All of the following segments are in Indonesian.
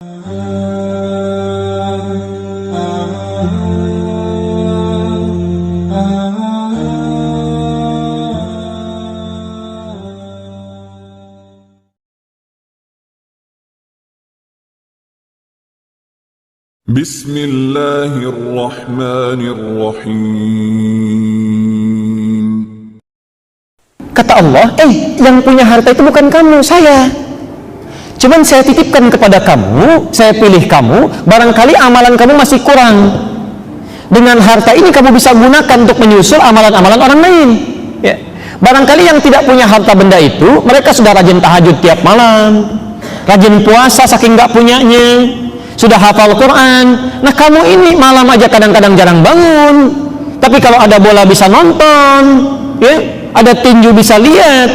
Bismillahirrahmanirrahim. Kata Allah, yang punya harta itu bukan kamu, saya. Cuman saya titipkan kepada kamu, saya pilih kamu, barangkali amalan kamu masih kurang. Dengan harta ini kamu bisa gunakan untuk menyusul amalan-amalan orang lain. Ya. Barangkali yang tidak punya harta benda itu, mereka sudah rajin tahajud tiap malam, rajin puasa saking nggak punyanya, sudah hafal Quran. Nah kamu ini malam aja kadang-kadang jarang bangun, tapi kalau ada bola bisa nonton, ya, ada tinju bisa lihat.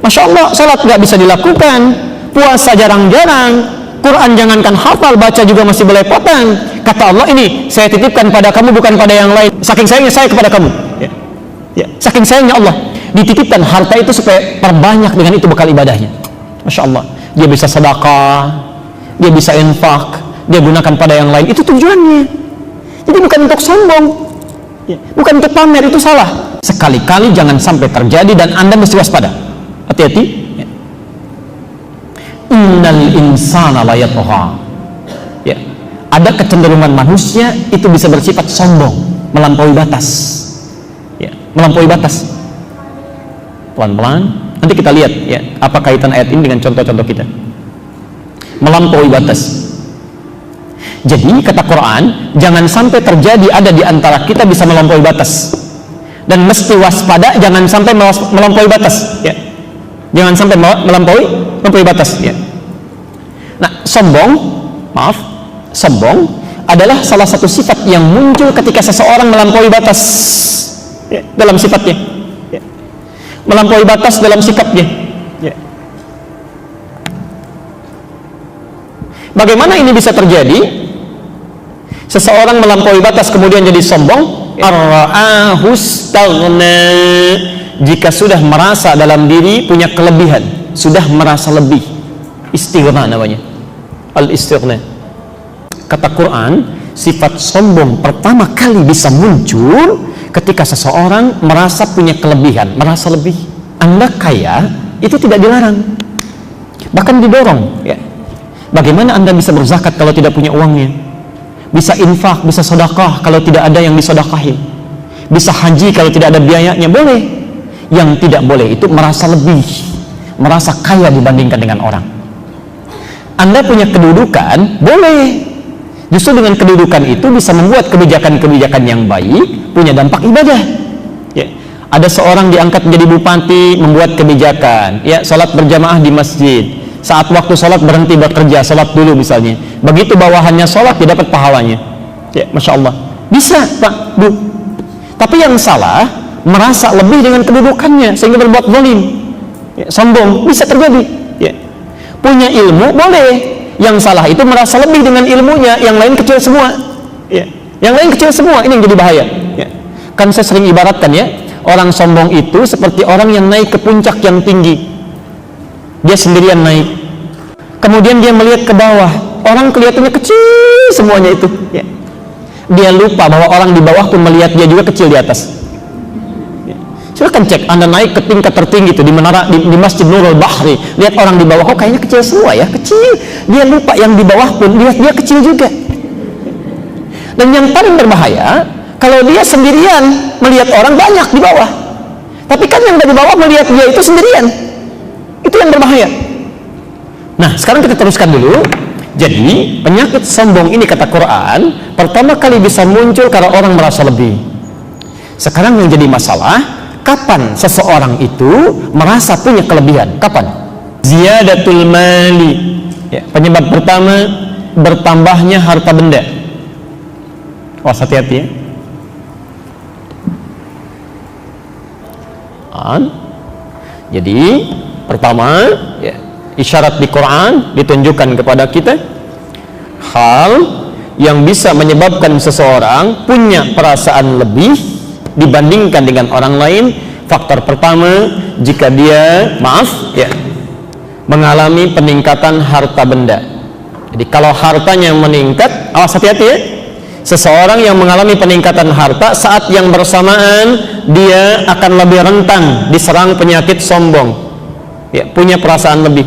Masya Allah, salat nggak bisa dilakukan, puasa jarang-jarang, Quran jangankan hafal, baca juga masih belepotan. Kata Allah, ini saya titipkan pada kamu bukan pada yang lain. Saking sayangnya saya kepada kamu, ya. Ya, saking sayangnya Allah dititipkan harta itu supaya perbanyak dengan itu bekal ibadahnya. Masya Allah, dia bisa sedekah, dia bisa infak, dia gunakan pada yang lain. Itu tujuannya. Jadi bukan untuk sombong, ya, bukan untuk pamer, itu salah. Sekali-kali jangan sampai terjadi dan Anda mesti waspada. Hati-hati. Ya. Innal insana la yatgha. Ya. Ada kecenderungan manusia itu bisa bersifat sombong, melampaui batas. Ya, melampaui batas. Pelan-pelan. Nanti kita lihat ya, apa kaitan ayat ini dengan contoh-contoh kita. Melampaui batas. Jadi kata Quran, jangan sampai terjadi ada di antara kita bisa melampaui batas, dan mesti waspada jangan sampai melampaui batas. Ya. Jangan sampai melampaui batas. Ya. Nah, sombong adalah salah satu sifat yang muncul ketika seseorang melampaui batas, ya, dalam sifatnya, ya. Melampaui batas dalam sikapnya. Ya. Bagaimana ini bisa terjadi? Seseorang melampaui batas kemudian jadi sombong. Ar-ra'ahustaghna, jika sudah merasa dalam diri punya kelebihan, sudah merasa lebih. Istighna namanya, al-istighna. Kata Quran, sifat sombong pertama kali bisa muncul ketika seseorang merasa punya kelebihan, merasa lebih. Anda kaya, itu tidak dilarang, bahkan didorong, ya. Bagaimana Anda bisa berzakat kalau tidak punya uangnya? Bisa infak, bisa sedekah kalau tidak ada yang disedekahin. Bisa haji kalau tidak ada biayanya, boleh. Yang tidak boleh itu merasa lebih, merasa kaya dibandingkan dengan orang. Anda punya kedudukan, boleh. Justru dengan kedudukan itu bisa membuat kebijakan-kebijakan yang baik, punya dampak ibadah. Ya. Ada seorang diangkat menjadi bupati, membuat kebijakan, ya, sholat berjamaah di masjid. Saat waktu sholat berhenti bekerja, sholat dulu misalnya. Begitu bawahannya sholat, dia dapat pahalanya. Ya, Masya Allah. Bisa, Pak, Bu. Tapi yang salah, merasa lebih dengan kedudukannya, sehingga berbuat zalim. Ya, sombong, bisa terjadi. Ya. Punya ilmu, boleh. Yang salah itu merasa lebih dengan ilmunya, yang lain kecil semua. Ya. Yang lain kecil semua, ini yang jadi bahaya. Ya. Kan saya sering ibaratkan ya, orang sombong itu seperti orang yang naik ke puncak yang tinggi. Dia sendirian naik, kemudian dia melihat ke bawah, orang kelihatannya kecil semuanya itu. Ya. Dia lupa bahwa orang di bawah pun melihat dia juga kecil di atas. Ya. Silahkan cek, Anda naik ke tingkat tertinggi itu di menara di Masjid Nurul Bahri, lihat orang di bawah, kok kayaknya kecil semua ya, kecil. Dia lupa yang di bawah pun lihat dia kecil juga. Dan yang paling berbahaya, kalau dia sendirian melihat orang banyak di bawah, tapi kan yang dari bawah melihat dia itu sendirian. Itu yang berbahaya. Nah, sekarang kita teruskan dulu. Jadi, penyakit sombong ini kata Quran, pertama kali bisa muncul karena orang merasa lebih. Sekarang yang jadi masalah, kapan seseorang itu merasa punya kelebihan? Kapan? Ziyadatul mali. Ya, penyebab pertama, bertambahnya harta benda. Oh, hati-hati ya. Jadi, pertama, ya, isyarat di Quran ditunjukkan kepada kita hal yang bisa menyebabkan seseorang punya perasaan lebih dibandingkan dengan orang lain. Faktor pertama, jika dia mengalami peningkatan harta benda. Jadi kalau hartanya meningkat, awas hati-hati ya. Seseorang yang mengalami peningkatan harta, saat yang bersamaan dia akan lebih rentan diserang penyakit sombong. Ya, punya perasaan lebih.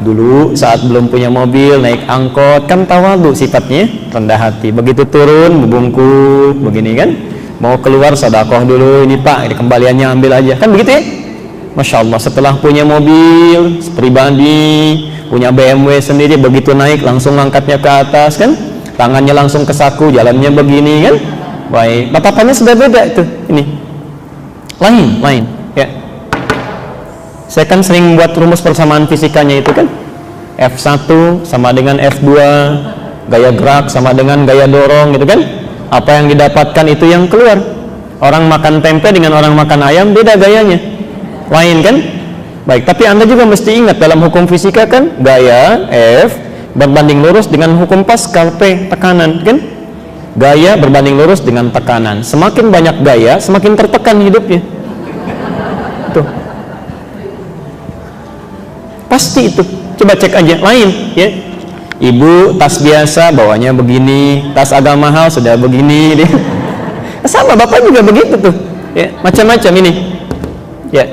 Dulu saat belum punya mobil, naik angkot, kan tawadhu sifatnya, rendah hati. Begitu turun, membungkuk, begini kan. Mau keluar sedekah dulu, ini Pak, ini kembaliannya ambil aja. Kan begitu ya? Masya Allah, setelah punya mobil pribadi, punya BMW sendiri, begitu naik langsung angkatnya ke atas kan, tangannya langsung ke saku, jalannya begini kan. Baik, tatapannya sudah beda itu. Ini lain ya. Saya kan sering buat rumus persamaan fisikanya itu kan, F1 sama dengan F2, gaya gerak sama dengan gaya dorong gitu kan. Apa yang didapatkan itu yang keluar. Orang makan tempe dengan orang makan ayam beda gayanya, lain kan. Baik, tapi Anda juga mesti ingat dalam hukum fisika kan, gaya F berbanding lurus dengan hukum Pascal P, tekanan kan. Gaya berbanding lurus dengan tekanan. Semakin banyak gaya, semakin tertekan hidupnya. Tuh. Pasti itu. Coba cek aja, lain ya. Ibu tas biasa bawanya begini, tas agak mahal sudah begini dia. Sama bapak juga begitu tuh. Ya, macam-macam ini. Ya.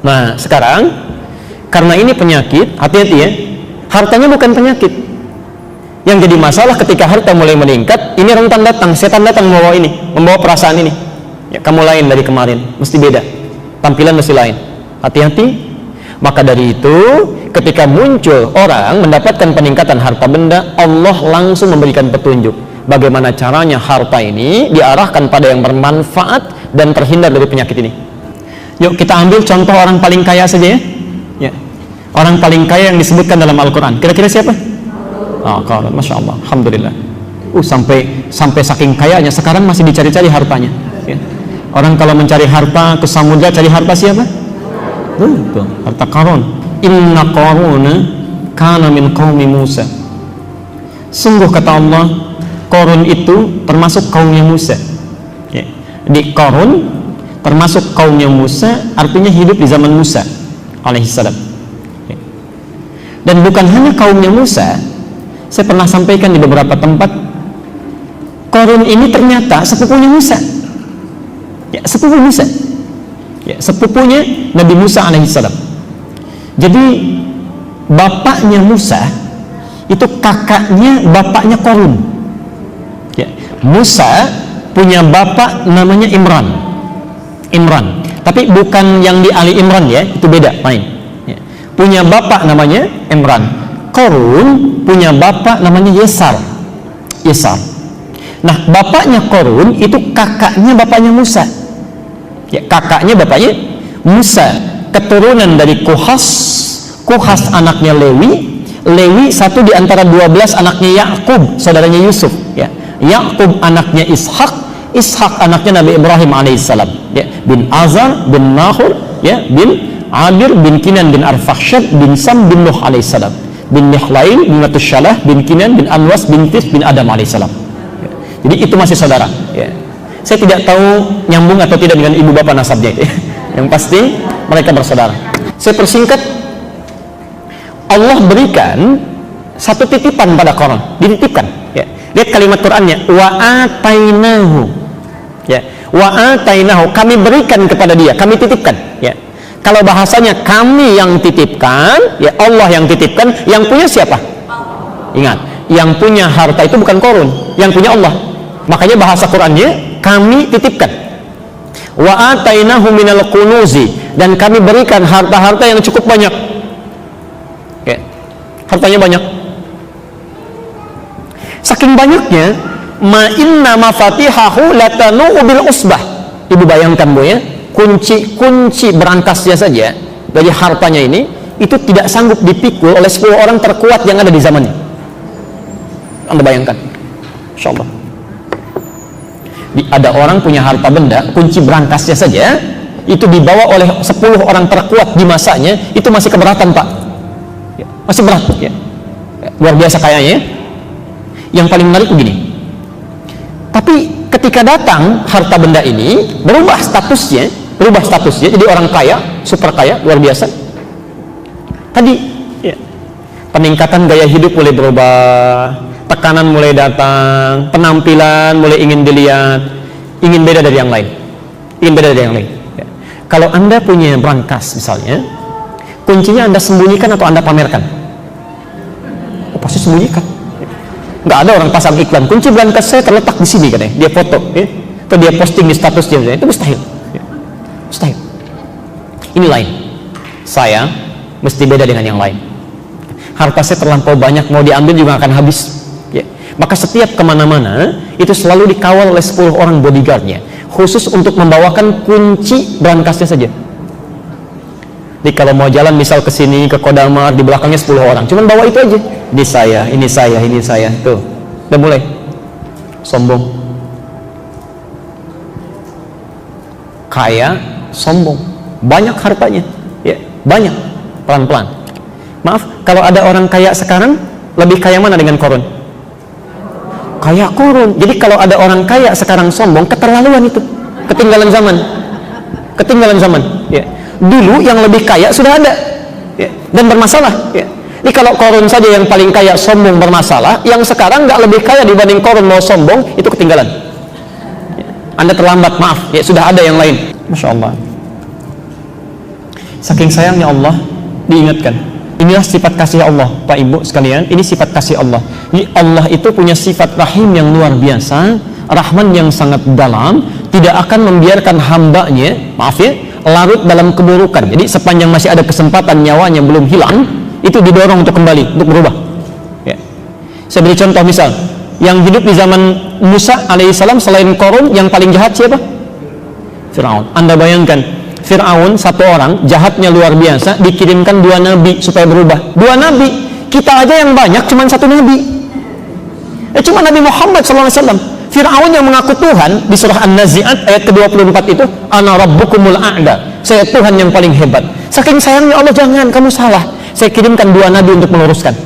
Nah, sekarang karena ini penyakit, hati-hati ya. Hartanya bukan penyakit. Yang jadi masalah ketika harta mulai meningkat, ini rentan datang, setan datang membawa ini, membawa perasaan ini. Ya, kamu lain dari kemarin, mesti beda. Tampilan mesti lain. Hati-hati. Maka dari itu, ketika muncul orang mendapatkan peningkatan harta benda, Allah langsung memberikan petunjuk bagaimana caranya harta ini diarahkan pada yang bermanfaat dan terhindar dari penyakit ini. Yuk kita ambil contoh orang paling kaya saja ya. Orang paling kaya yang disebutkan dalam Al-Quran, kira-kira siapa? Qarun, Masya Allah, Alhamdulillah. Sampai saking kayanya sekarang masih dicari-cari hartanya ya. Orang kalau mencari harta ke samudra, cari harta siapa? Betul, harta Qarun. Inna Qaruna kana min qaumi Musa. Sungguh kata Allah, Qarun itu termasuk kaumnya Musa ya. Di Qarun termasuk kaumnya Musa, artinya hidup di zaman Musa alaihissalam ya. Dan bukan hanya kaumnya Musa, saya pernah sampaikan di beberapa tempat, Qarun ini ternyata sepupunya Musa ya, sepupu Musa ya, sepupunya Nabi Musa alaihissalam. Jadi bapaknya Musa itu kakaknya bapaknya Qarun ya. Musa punya bapak namanya Imran, tapi bukan yang di Ali Imran ya, itu beda, lain ya. Punya bapak namanya Imran. Qarun punya bapak namanya Yesar. Nah, bapaknya Qarun itu kakaknya bapaknya Musa ya, kakaknya bapaknya Musa, keturunan dari Kuhas anaknya Lewi satu di antara 12 anaknya Yakub, saudaranya Yusuf ya. Yakub anaknya Ishak anaknya Nabi Ibrahim alaihissalam ya, bin Azar bin Nahur ya, bin Abir bin Kinan bin Arfakhshad bin Sam bin Nuh alaihissalam, bin Nihlail bin Matushalah bin Kinan bin Anwas bin Tis bin Adam alaihissalam ya. Jadi itu masih saudara ya. Saya tidak tahu nyambung atau tidak dengan ibu bapak nasabnya itu ya. Yang pasti mereka bersaudara. Saya persingkat, Allah berikan satu titipan pada Qarun, dititipkan ya. Lihat kalimat Qur'annya, wa atainahu ya, wa atainahu, kami berikan kepada dia, kami titipkan ya. Kalau bahasanya kami yang titipkan ya, Allah yang titipkan, yang punya siapa? Ingat, yang punya harta itu bukan Qarun, yang punya Allah. Makanya bahasa Qur'annya kami titipkan. Wa atainahu minal kunuzi, dan kami berikan harta-harta yang cukup banyak ya. Hartanya banyak, saking banyaknya, ma inna mafatihahu latanu bil usbah. Ibu bayangkan Bu ya, kunci berangkasnya saja dari hartanya ini itu tidak sanggup dipikul oleh 10 orang terkuat yang ada di zamannya. Anda bayangkan, insyaallah. Ada orang punya harta benda, kunci berangkasnya saja itu dibawa oleh 10 orang terkuat di masanya, itu masih keberatan Pak ya, masih berat ya. Luar biasa kayaknya. Yang paling menarik begini, tapi ketika datang harta benda ini berubah statusnya jadi orang kaya, super kaya, luar biasa. Tadi ya, peningkatan gaya hidup mulai berubah, tekanan mulai datang, penampilan mulai ingin dilihat, ingin beda dari yang lain, ya. Kalau Anda punya brankas misalnya, kuncinya Anda sembunyikan atau Anda pamerkan? Pasti sembunyikan. Nggak ada orang pasang iklan, kunci brankas saya terletak di sini katanya, dia foto, ya. Atau dia posting di status dia, itu mustahil, ya. Mustahil. Ini lain. Saya mesti beda dengan yang lain. Harta saya terlampau banyak, mau diambil juga akan habis, ya. Maka setiap kemana-mana itu selalu dikawal oleh 10 orang bodyguardnya, khusus untuk membawakan kunci brankasnya saja. Jadi kalau mau jalan misal ke sini, ke Kodamar, di belakangnya 10 orang, cuman bawa itu aja. Ini saya, tuh. Udah mulai sombong. Kaya, sombong. Banyak hartanya, ya, banyak. Pelan-pelan. Maaf, kalau ada orang kaya sekarang, lebih kaya mana dengan korun? Kaya korun. Jadi kalau ada orang kaya sekarang sombong, keterlaluan itu. Ketinggalan zaman. Ya. Dulu yang lebih kaya sudah ada, ya, dan bermasalah. Ya. Jadi kalau korun saja yang paling kaya sombong bermasalah, yang sekarang nggak lebih kaya dibanding korun mau sombong, itu ketinggalan. Ya. Anda terlambat, maaf. Ya, sudah ada yang lain. Masya Allah. Saking sayangnya Allah, diingatkan. Inilah sifat kasih Allah, Pak Ibu sekalian. Ini sifat kasih Allah. Jadi Allah itu punya sifat rahim yang luar biasa, rahman yang sangat dalam, tidak akan membiarkan hambanya, maaf ya, larut dalam keburukan. Jadi sepanjang masih ada kesempatan, nyawanya belum hilang, itu didorong untuk kembali, untuk berubah. Ya. Saya beri contoh misal, yang hidup di zaman Musa alaihissalam selain Qarun, yang paling jahat siapa? Fir'aun. Anda bayangkan, Fir'aun satu orang, jahatnya luar biasa, dikirimkan 2 nabi supaya berubah. 2 nabi, kita aja yang banyak cuma 1 nabi. Cuma Nabi Muhammad SAW. Fir'aun yang mengaku Tuhan di surah An-Nazi'at ayat ke-24 itu, Ana Rabbukumul A'la, saya Tuhan yang paling hebat. Saking sayangnya Allah, jangan, kamu salah. Saya kirimkan 2 nabi untuk meluruskan.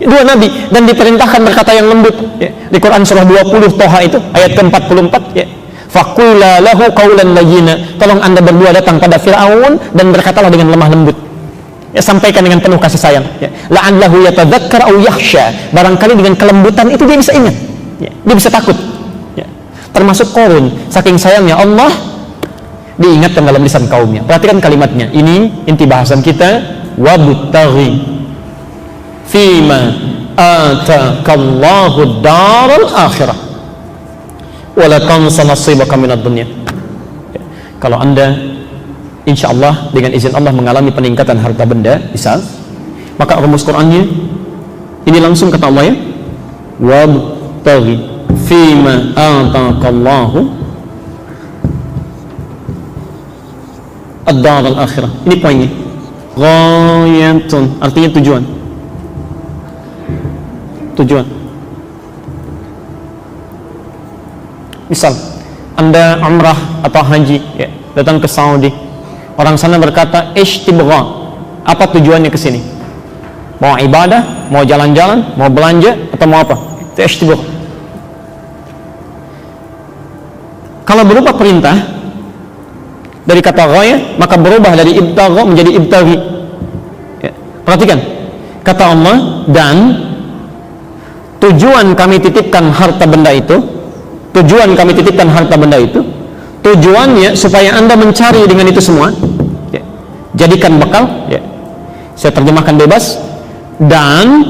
2 nabi, dan diperintahkan berkata yang lembut. Ya. Di Quran surah 20 Toha itu ayat ke-44, ya. Faqula lahu qawlan layyina, tolong Anda berdua datang pada Fir'aun dan berkatalah dengan lemah lembut. Ya, sampaikan dengan penuh kasih sayang. Ya. La'allahu yatadzakkar aw yakhsha, barangkali dengan kelembutan itu dia bisa ingat. Ya. Dia bisa takut. Ya. Termasuk Qarun, saking sayangnya Allah, diingatkan dalam lisan kaumnya. Perhatikan kalimatnya. Ini inti bahasan kita, wabtaghi fima atakallahu daral akhirah wala tansa nasibaka minad dunya. Kalau Anda insyaallah dengan izin Allah mengalami peningkatan harta benda misal, maka rumus Qur'annya ini langsung kata Allah, ya, wabtaghi fima atakallahu ad-daral akhirah. Ini poinnya. Ghayatun artinya tujuan. Misal Anda umrah atau haji, ya, datang ke Saudi, orang sana berkata ishtibgha, apa tujuannya ke sini? Mau ibadah, mau jalan-jalan, mau belanja, atau mau apa? Itu ishtibgha. Kalau berupa perintah dari kata ghaya, maka berubah dari ibtagha menjadi ibtaghi. Ya, perhatikan kata Allah, dan tujuan kami titipkan harta benda itu, tujuannya supaya Anda mencari dengan itu semua, ya, jadikan bekal, ya. Saya terjemahkan bebas. Dan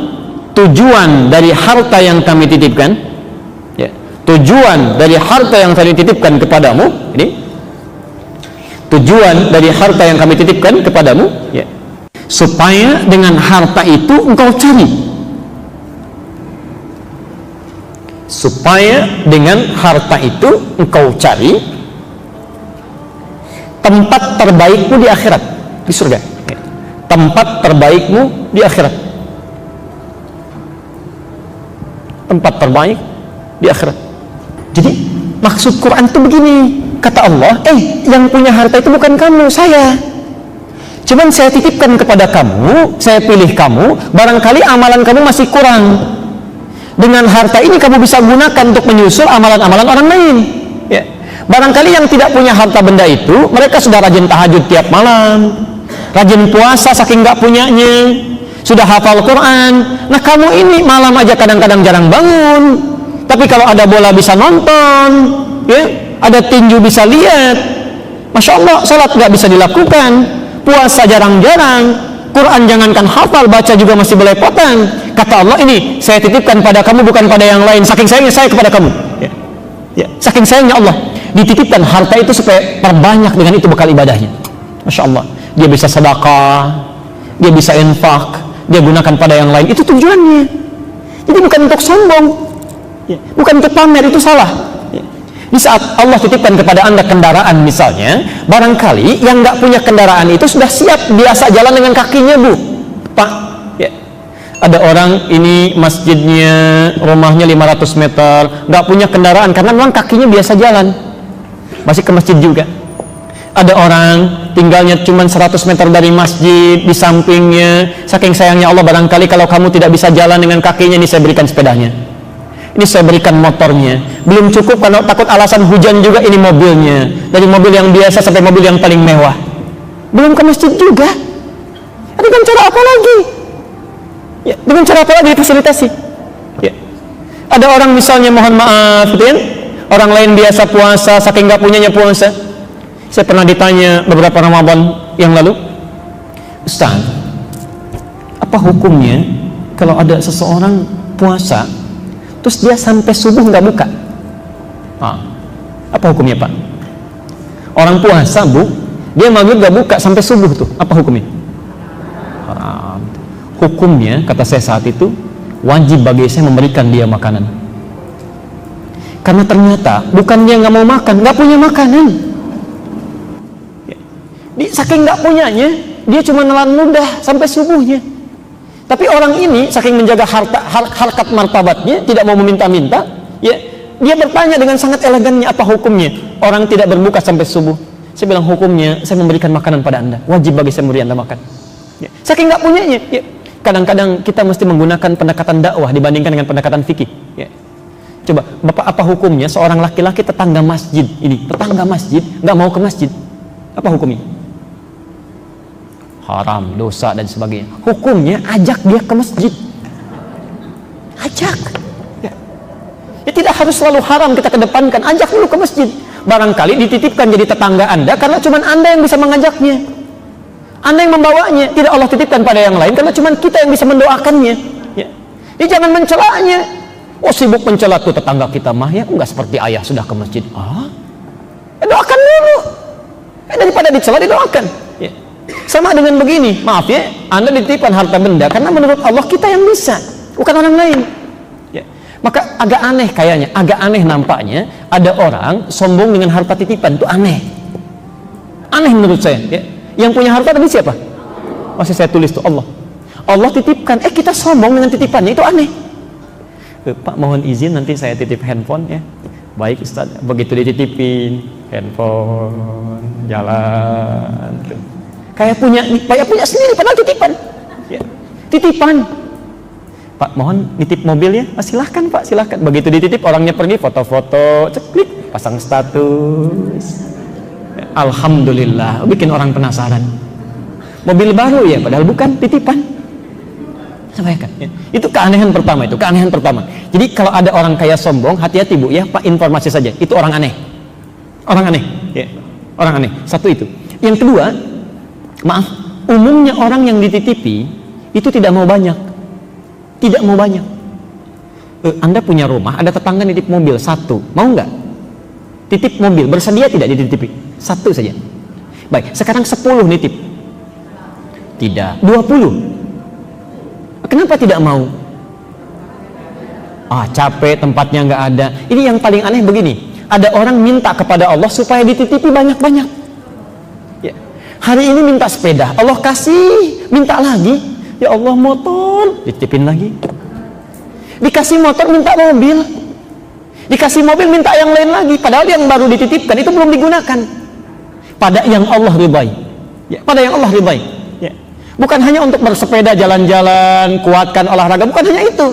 tujuan dari harta yang kami titipkan, ya, tujuan dari harta yang kami titipkan kepadamu, ini tujuan dari harta yang kami titipkan kepadamu, ya, supaya dengan harta itu engkau cari, tempat terbaikmu di akhirat, di surga. Tempat terbaikmu di akhirat. Tempat terbaik di akhirat. Jadi maksud Quran itu begini, kata Allah, yang punya harta itu bukan kamu, saya. Cuman saya titipkan kepada kamu, saya pilih kamu, barangkali amalan kamu masih kurang. Dengan harta ini kamu bisa gunakan untuk menyusul amalan-amalan orang lain, ya. Barangkali yang tidak punya harta benda itu, mereka sudah rajin tahajud tiap malam, rajin puasa saking nggak punyanya, sudah hafal Quran. Nah kamu ini malam aja kadang-kadang jarang bangun, tapi kalau ada bola bisa nonton, ya, ada tinju bisa lihat. Masya Allah, sholat nggak bisa dilakukan, puasa jarang-jarang, Quran jangankan hafal, baca juga masih belepotan. Kata Allah, ini saya titipkan pada kamu bukan pada yang lain, saking sayangnya saya kepada kamu, ya. Ya, saking sayangnya Allah dititipkan harta itu supaya perbanyak dengan itu bekal ibadahnya. Masya Allah, dia bisa sedekah, dia bisa infak, dia gunakan pada yang lain, itu tujuannya. Jadi bukan untuk sombong, ya, bukan untuk pamer, itu salah. Ya. Di saat Allah titipkan kepada anda kendaraan misalnya, barangkali yang nggak punya kendaraan itu sudah siap biasa jalan dengan kakinya, Bu, Pak. Ya. Ada orang ini masjidnya, rumahnya 500 meter, nggak punya kendaraan karena memang kakinya biasa jalan, masih ke masjid juga. Ada orang tinggalnya cuma 100 meter dari masjid, di sampingnya, saking sayangnya Allah, barangkali kalau kamu tidak bisa jalan dengan kakinya, ini saya berikan sepedanya, ini saya berikan motornya. Belum cukup kalau takut alasan hujan juga, ini mobilnya, dari mobil yang biasa sampai mobil yang paling mewah. Belum ke masjid juga. Dengan cara apa lagi? Ya, dengan cara apa lagi difasilitasi? Ya. Ada orang misalnya, mohon maaf, gitu ya, orang lain biasa puasa, saking nggak punyanya puasa. Saya pernah ditanya beberapa Ramadan yang lalu, Ustaz, apa hukumnya kalau ada seseorang puasa terus dia sampai subuh nggak buka? Apa hukumnya, Pak? Orang puasa, Bu, dia maghrib nggak buka sampai subuh tuh, apa hukumnya? Haram. Hukumnya, kata saya saat itu, wajib bagi saya memberikan dia makanan. Karena ternyata bukan dia nggak mau makan, nggak punya makanan. Saking nggak punyanya, dia cuma nelan mudah sampai subuhnya. Tapi orang ini saking menjaga harkat martabatnya, tidak mau meminta-minta, ya, dia bertanya dengan sangat elegannya, apa hukumnya orang tidak berbuka sampai subuh? Saya bilang, hukumnya saya memberikan makanan pada anda, wajib bagi saya memberi anda makan. Ya. Saking nggak punyanya, ya. Kadang-kadang kita mesti menggunakan pendekatan dakwah dibandingkan dengan pendekatan fikih. Ya. Coba, Bapak, apa hukumnya seorang laki-laki tetangga masjid ini, tetangga masjid nggak mau ke masjid, apa hukumnya? Haram, dosa dan sebagainya. Hukumnya ajak dia ke masjid, ajak. Ya. Ya, tidak harus selalu haram kita kedepankan, ajak dulu ke masjid. Barangkali dititipkan jadi tetangga anda karena cuma anda yang bisa mengajaknya, anda yang membawanya. Tidak Allah titipkan pada yang lain karena cuma kita yang bisa mendoakannya. Ya. Jadi jangan mencelanya. Oh, sibuk mencela tuh tetangga kita mah, ya enggak seperti ayah sudah ke masjid. Doakan dulu. Daripada dicela, didoakan. Ya. Sama dengan begini, maaf ya, anda dititipkan harta benda karena menurut Allah kita yang bisa, bukan orang lain. Ya. Maka agak aneh kayaknya, agak aneh nampaknya ada orang sombong dengan harta titipan, itu aneh. Aneh menurut saya. Ya. Yang punya harta tadi siapa? Masih saya tulis tuh, Allah. Allah titipkan, kita sombong dengan titipannya, itu aneh. Pak, mohon izin nanti saya titip handphone ya. Baik Ustaz. Begitu dititipin handphone, jalan. Kayak punya sendiri padahal titipan. Ya. Titipan. Pak, mohon nitip mobil ya. Silahkan Pak, silahkan. Begitu dititip orangnya pergi, foto-foto, ceklik, pasang status. Ya, alhamdulillah, bikin orang penasaran. Mobil baru ya, padahal bukan titipan. Sampaikan. Ya. Itu keanehan pertama, itu keanehan pertama. Jadi kalau ada orang kaya sombong, hati-hati Bu ya, Pak, informasi saja. Itu orang aneh. Orang aneh, ya. Orang aneh. Satu itu. Yang kedua, maaf, umumnya orang yang dititipi itu tidak mau banyak. Tidak mau banyak. Anda punya rumah, ada tetangga nitip mobil satu, mau nggak? Titip mobil, bersedia tidak dititipi? Satu saja. Baik, sekarang 10 nitip. Tidak. 20. Kenapa tidak mau? Capek, tempatnya nggak ada. Ini yang paling aneh begini. Ada orang minta kepada Allah supaya dititipi banyak-banyak. Ya. Hari ini minta sepeda, Allah kasih, minta lagi. Ya Allah, motor, dititipin lagi. Dikasih motor, minta mobil. Dikasih mobil, minta yang lain lagi. Padahal yang baru dititipkan itu belum digunakan. Pada yang Allah ridai. Ya, pada yang Allah ridai. Ya. Bukan hanya untuk bersepeda, jalan-jalan, kuatkan olahraga, bukan hanya itu.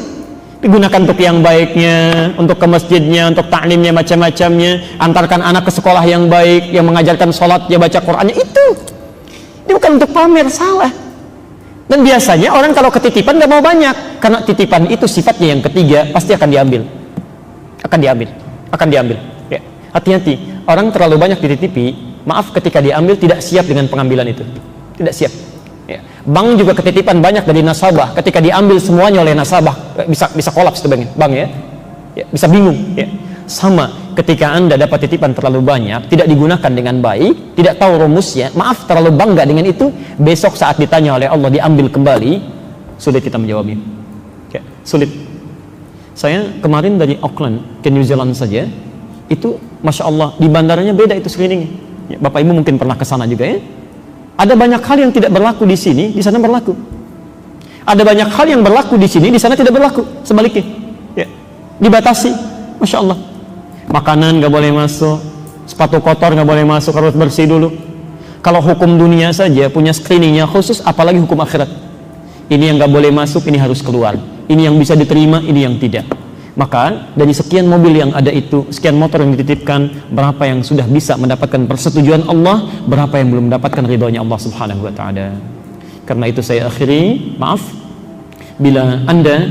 Digunakan untuk yang baiknya, untuk ke masjidnya, untuk ta'limnya, macam-macamnya, antarkan anak ke sekolah yang baik, yang mengajarkan sholat, dia baca Qur'annya, itu. Ini bukan untuk pamer, salah. Dan biasanya orang kalau ketitipan nggak mau banyak, karena titipan itu sifatnya yang ketiga, pasti akan diambil. Ya. Hati-hati, orang terlalu banyak dititipi, maaf, ketika diambil tidak siap dengan pengambilan itu, tidak siap. Ya. Bank juga ketitipan banyak dari nasabah, ketika diambil semuanya oleh nasabah, bisa kolaps itu bank ya. Ya, bisa bingung. Ya. Sama, ketika Anda dapat titipan terlalu banyak, tidak digunakan dengan baik, tidak tahu rumusnya, maaf, terlalu bangga dengan itu, besok saat ditanya oleh Allah diambil kembali, sulit kita menjawabnya. Ya, sulit. Saya kemarin dari Auckland ke New Zealand saja, itu Masya Allah, di bandaranya beda itu screeningnya. Ya, Bapak Ibu mungkin pernah ke sana juga ya. Ada banyak hal yang tidak berlaku di sini, di sana berlaku. Ada banyak hal yang berlaku di sini, di sana tidak berlaku. Sebaliknya, ya, dibatasi. Masya Allah. Makanan nggak boleh masuk, sepatu kotor nggak boleh masuk, harus bersih dulu. Kalau hukum dunia saja punya screeningnya khusus, apalagi hukum akhirat. Ini yang nggak boleh masuk, ini harus keluar. Ini yang bisa diterima, ini yang tidak. Maka dari sekian mobil yang ada itu, sekian motor yang dititipkan, berapa yang sudah bisa mendapatkan persetujuan Allah, berapa yang belum mendapatkan ridhonya Allah Subhanahu Wa Taala. Karena itu saya akhiri, maaf, bila Anda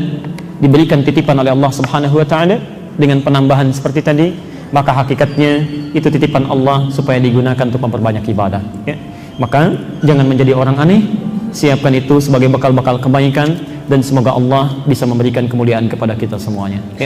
diberikan titipan oleh Allah Subhanahu Wa Taala dengan penambahan seperti tadi, maka hakikatnya itu titipan Allah supaya digunakan untuk memperbanyak ibadah ya. Maka jangan menjadi orang aneh, siapkan itu sebagai bekal-bekal kebaikan, dan semoga Allah bisa memberikan kemuliaan kepada kita semuanya ya.